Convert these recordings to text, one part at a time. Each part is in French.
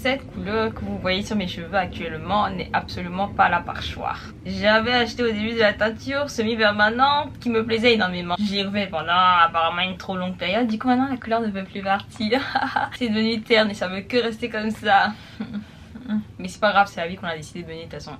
cette couleur que vous voyez sur mes cheveux actuellement n'est absolument pas là par choix. J'avais acheté au début de la teinture semi-permanente qui me plaisait énormément. J'ai refait pendant apparemment une trop longue période. Du coup maintenant la couleur ne peut plus partir. C'est devenu terne et ça veut que rester comme ça. Mais c'est pas grave, c'est la vie qu'on a décidé de venir de toute façon.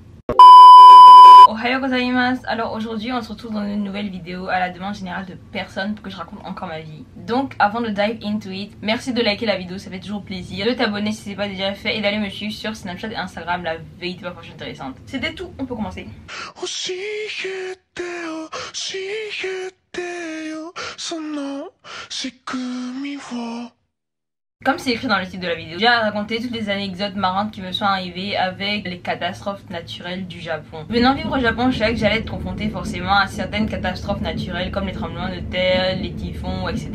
Ohayo gozaimasu. Alors aujourd'hui on se retrouve dans une nouvelle vidéo à la demande générale de personne pour que je raconte encore ma vie. Donc avant de dive into it, merci de liker la vidéo, ça fait toujours plaisir. De t'abonner si c'est pas déjà fait et d'aller me suivre sur Snapchat et Instagram, la veille de ma prochaine intéressante. C'était tout, on peut commencer. Comme c'est écrit dans le titre de la vidéo, j'ai raconté toutes les anecdotes marrantes qui me sont arrivées avec les catastrophes naturelles du Japon. Venant vivre au Japon, je savais que j'allais être confrontée forcément à certaines catastrophes naturelles comme les tremblements de terre, les typhons, etc.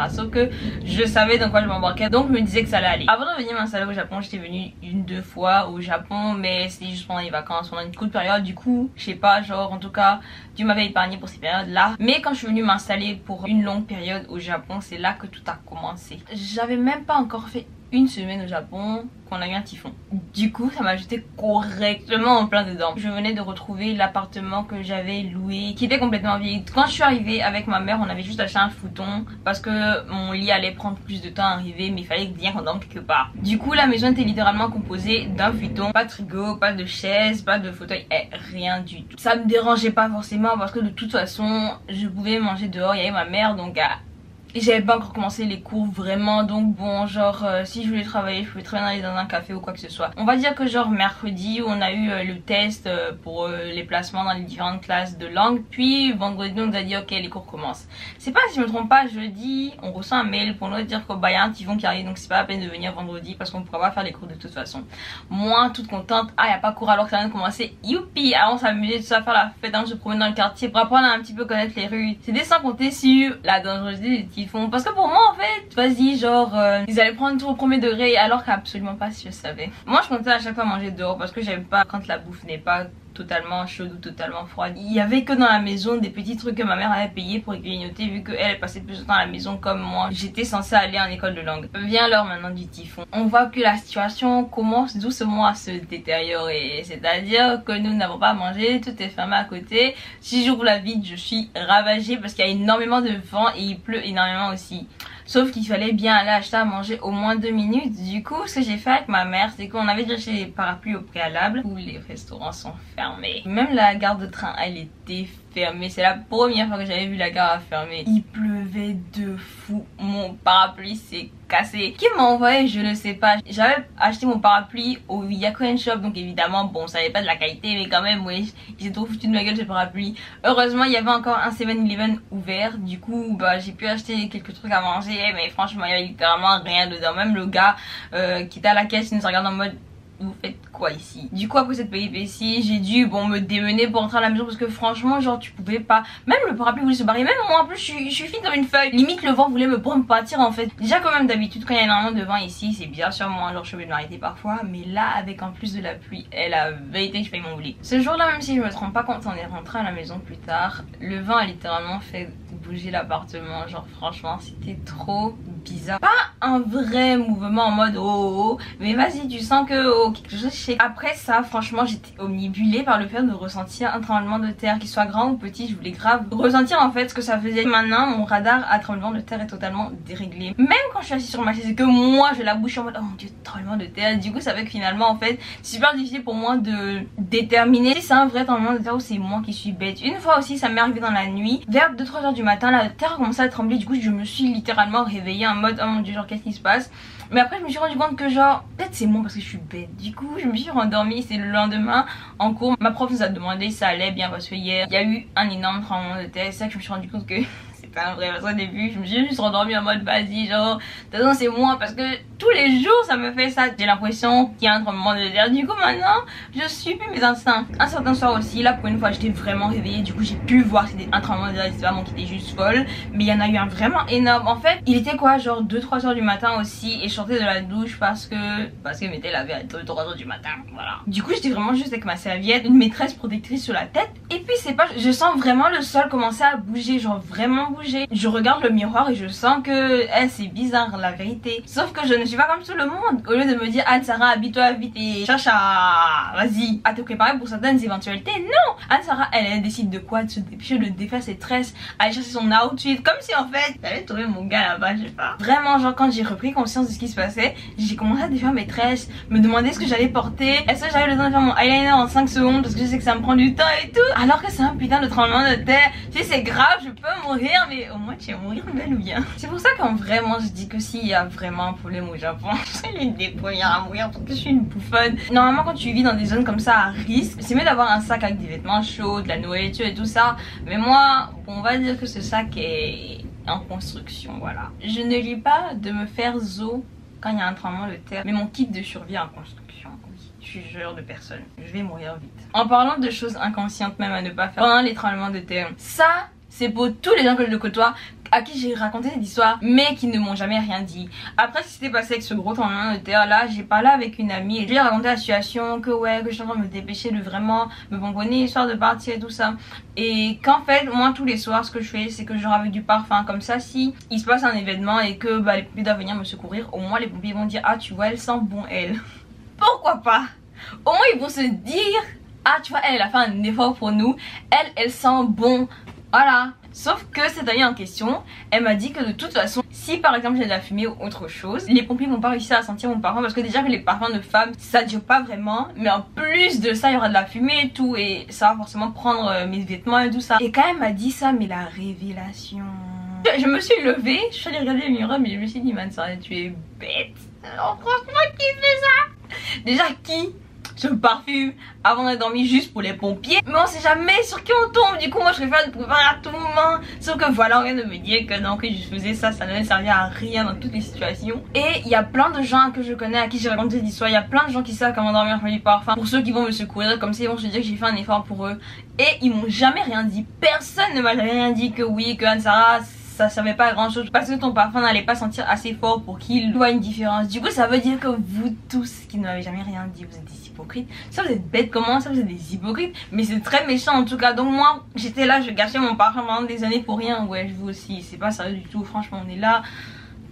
Sauf que je savais dans quoi je m'embarquais, donc je me disais que ça allait aller. Avant de venir m'installer au Japon, j'étais venue deux fois au Japon, mais c'était juste pendant les vacances, pendant une courte période. Du coup, je sais pas, genre en tout cas, Dieu m'avait épargné pour ces périodes-là. Mais quand je suis venue m'installer pour une longue période au Japon, c'est là que tout a commencé. J'avais même pas encore fait une semaine au Japon qu'on a eu un typhon. Du coup ça m'a jeté correctement en plein dedans. Je venais de retrouver l'appartement que j'avais loué qui était complètement vide. Quand je suis arrivée avec ma mère, on avait juste acheté un futon parce que mon lit allait prendre plus de temps à arriver, mais il fallait bien qu'on dorme quelque part. Du coup la maison était littéralement composée d'un futon, pas de frigo, pas de chaise, pas de fauteuil, rien du tout. Ça me dérangeait pas forcément parce que de toute façon je pouvais manger dehors, il y avait ma mère, donc j'avais pas encore commencé les cours vraiment, donc bon genre si je voulais travailler je pouvais très bien aller dans un café ou quoi que ce soit. On va dire que genre mercredi on a eu le test pour les placements dans les différentes classes de langue, puis vendredi on nous a dit ok les cours commencent. C'est pas, si je me trompe pas, jeudi on reçoit un mail pour nous dire qu'il y a un typhon qui arrive, donc c'est pas la peine de venir vendredi parce qu'on pourra pas faire les cours de toute façon. Moi toute contente, y a pas cours alors que ça vient de commencer, youpi, on s'amusait tout ça, faire la fête, on se promener dans le quartier pour apprendre à un petit peu connaître les rues. C'était sans compter sur la dangerosité des typhons. Parce que pour moi en fait, vas-y genre ils allaient prendre tout au premier degré alors qu'absolument pas si je savais. Moi je comptais à chaque fois manger dehors parce que j'aime pas quand la bouffe n'est pas totalement chaude ou totalement froide. Il y avait que dans la maison des petits trucs que ma mère avait payé pour grignoter vu qu'elle passait plus de temps à la maison comme moi. J'étais censée aller en école de langue. Vient l'heure maintenant du typhon. On voit que la situation commence doucement à se détériorer. C'est-à-dire que nous n'avons pas à manger, tout est fermé à côté. Si j'ouvre la vitre, je suis ravagée parce qu'il y a énormément de vent et il pleut énormément aussi. Sauf qu'il fallait bien aller acheter à manger au moins 2 minutes. Du coup, ce que j'ai fait avec ma mère, c'est qu'on avait déjà acheté les parapluies au préalable. Tous les restaurants sont fermés. Même la gare de train, elle était fermée. C'est la première fois que j'avais vu la gare fermée. Il pleuvait de fou. Mon parapluie s'est cassé. Qui m'a envoyé, je ne sais pas. J'avais acheté mon parapluie au Yakuen Shop. Donc évidemment, bon, ça n'avait pas de la qualité. Mais quand même, oui, j'ai trop foutu de ma gueule ce parapluie. Heureusement, il y avait encore un 7-Eleven ouvert. Du coup, bah, j'ai pu acheter quelques trucs à manger. Mais franchement il y avait littéralement rien dedans. Même le gars qui était à la caisse il nous regarde en mode vous faites quoi ici? Du coup après cette péripétie j'ai dû me démener pour rentrer à la maison parce que franchement genre tu pouvais pas, même le parapluie voulait se barrer, même moi en plus je suis fine comme une feuille, limite le vent voulait me prendre partir en fait. Déjà quand même d'habitude quand il y a énormément de vent ici c'est bien sûr moi genre je suis obligée de m'arrêter parfois, mais là avec en plus de la pluie elle avait été que je paye mon voler. Ce jour là même si je me rends pas compte, on est rentré à la maison plus tard, le vent a littéralement fait bouger l'appartement, genre franchement c'était trop bizarre. Pas un vrai mouvement en mode oh, mais vas-y tu sens que quelque chose je sais. Après ça franchement j'étais omnibulée par le fait de ressentir un tremblement de terre, qu'il soit grand ou petit, je voulais grave ressentir en fait ce que ça faisait. Maintenant mon radar à tremblement de terre est totalement déréglé. Même quand je suis assise sur ma chaise et que moi je la bouche en mode oh mon dieu tremblement de terre, du coup ça fait que finalement en fait c'est super difficile pour moi de déterminer si c'est un vrai tremblement de terre ou c'est moi qui suis bête. Une fois aussi ça m'est arrivé dans la nuit, vers 2-3 heures du matin la terre a commencé à trembler, du coup je me suis littéralement réveillée en mode oh mon dieu genre qu'est-ce qui se passe. Mais après je me suis rendu compte que genre peut-être c'est moi parce que je suis bête. Du coup je me suis rendormie. C'est le lendemain en cours, ma prof nous a demandé si ça allait bien parce que hier il y a eu un énorme tremblement de terre. C'est ça que je me suis rendu compte que c'était un vrai, parce qu'au début je me suis juste rendormie en mode vas-y genre de toute façon c'est moi parce que tous les jours ça me fait ça. J'ai l'impression qu'il y a un tremblement de terre. Du coup maintenant je suis plus mes instincts. Un certain soir aussi là pour une fois j'étais vraiment réveillée, du coup j'ai pu voir que c'était un tremblement de terre. C'était pas moi qui était juste folle, mais il y en a eu un vraiment énorme. En fait il était quoi genre 2-3 heures du matin aussi et je sortais de la douche parce que m'était lavé à 2-3 heures du matin, voilà. Du coup j'étais vraiment juste avec ma serviette, une maîtresse protectrice sur la tête, et puis c'est pas, je sens vraiment le sol commencer à bouger, genre vraiment bouger. bouger. Je regarde le miroir et je sens que c'est bizarre la vérité. Sauf que je ne suis pas comme tout le monde. Au lieu de me dire Anne-Sara, habille-toi vite et cherche vas-y à te préparer pour certaines éventualités, non, Anne-Sara elle décide de quoi, de se dépêcher, de défaire ses tresses, aller chercher son outfit, comme si en fait j'avais trouvé mon gars là-bas, je sais pas. Vraiment, genre quand j'ai repris conscience de ce qui se passait, j'ai commencé à défaire mes tresses, me demander ce que j'allais porter, est-ce que j'avais le temps de faire mon eyeliner en 5 secondes parce que je sais que ça me prend du temps et tout, alors que c'est un putain de tremblement de terre. Tu sais, c'est grave, je peux mourir, mais au moins tu vas mourir belle ou bien. C'est pour ça qu'en vraiment je dis que s'il y a vraiment un problème au Japon, c'est l'une des premières à mourir parce que je suis une bouffonne. Normalement quand tu vis dans des zones comme ça à risque, c'est mieux d'avoir un sac avec des vêtements chauds, de la nourriture et tout ça, mais moi on va dire que ce sac est en construction, voilà. Je ne lis pas de me faire zo quand il y a un tremblement de terre, mais mon kit de survie est en construction. Oui, je suis ce genre de personne, je vais mourir vite. En parlant de choses inconscientes même à ne pas faire pendant les tremblements de terre, ça c'est pour tous les gens que je côtoie à qui j'ai raconté cette histoire mais qui ne m'ont jamais rien dit. Après ce qui s'était passé avec ce gros tremblement de terre là, j'ai parlé avec une amie et je lui ai raconté la situation, que ouais, que je suis en train de me dépêcher de vraiment me bonbonner histoire de partir et tout ça. Et qu'en fait moi tous les soirs ce que je fais c'est que genre avec du parfum comme ça, si il se passe un événement et que les pompiers doivent venir me secourir, au moins les pompiers vont dire ah tu vois elle sent bon elle. Pourquoi pas? Au moins ils vont se dire ah tu vois elle a fait un effort pour nous, elle sent bon. Voilà. Sauf que cette amie en question, elle m'a dit que de toute façon, si par exemple j'ai de la fumée ou autre chose, les pompiers vont pas réussir à sentir mon parfum parce que déjà que les parfums de femmes ça dure pas vraiment, mais en plus de ça il y aura de la fumée et tout et ça va forcément prendre mes vêtements et tout ça. Et quand elle m'a dit ça, mais la révélation, je me suis levée, je suis allée regarder le miroir mais je me suis dit man ça tu es bête. Alors franchement qui fait ça? Déjà qui je me parfume avant de dormir juste pour les pompiers, mais on sait jamais sur qui on tombe. Du coup moi je préfère le préparer à tout moment. Sauf que voilà, on vient de me dire que non, que je faisais ça, ça ne servait à rien dans toutes les situations. Et il y a plein de gens que je connais à qui j'ai raconté l'histoire. Il y a plein de gens qui savent comment dormir avec du parfum. Pour ceux qui vont me secourir comme ça, ils vont se dire que j'ai fait un effort pour eux. Et ils m'ont jamais rien dit. Personne ne m'a jamais rien dit que oui, que Anne-Sara ça servait pas à grand chose parce que ton parfum n'allait pas sentir assez fort pour qu'il voit une différence. Du coup ça veut dire que vous tous qui ne m'avez jamais rien dit, vous êtes des hypocrites. Ça vous êtes bêtes comment ça, vous êtes des hypocrites. Mais c'est très méchant en tout cas. Donc moi j'étais là, je gâchais mon parfum pendant des années pour rien. Ouais, je vous aussi, c'est pas sérieux du tout. Franchement on est là,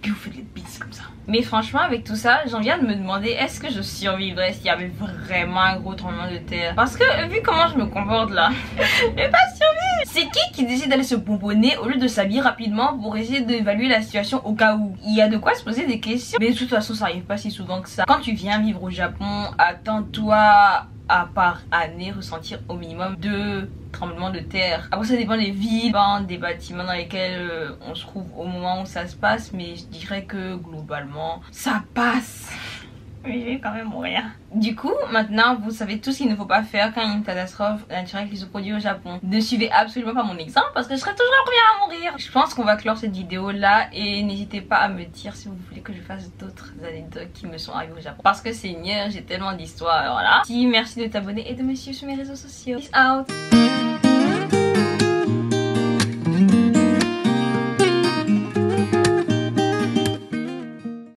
puis vous faites les bises comme ça. Mais franchement avec tout ça j'en viens de me demander est-ce que je survivrais s'il y avait vraiment un gros tremblement de terre. Parce que vu comment je me comporte là, je vais pas survivre. C'est qui décide d'aller se bonbonner au lieu de s'habiller rapidement pour essayer d'évaluer la situation au cas où? Il y a de quoi se poser des questions. Mais de toute façon ça arrive pas si souvent que ça. Quand tu viens vivre au Japon, attends-toi à par année ressentir au minimum 2 tremblements de terre. Après ça dépend des villes, des bâtiments dans lesquels on se trouve au moment où ça se passe, mais je dirais que globalement ça passe. Mais je vais quand même mourir. Du coup, maintenant, vous savez tout ce qu'il ne faut pas faire quand il y a une catastrophe naturelle qui se produit au Japon. Ne suivez absolument pas mon exemple parce que je serai toujours la première à mourir. Je pense qu'on va clore cette vidéo là et n'hésitez pas à me dire si vous voulez que je fasse d'autres anecdotes qui me sont arrivées au Japon. Parce que Seigneur, j'ai tellement d'histoires. Voilà. Merci de t'abonner et de me suivre sur mes réseaux sociaux. Peace out.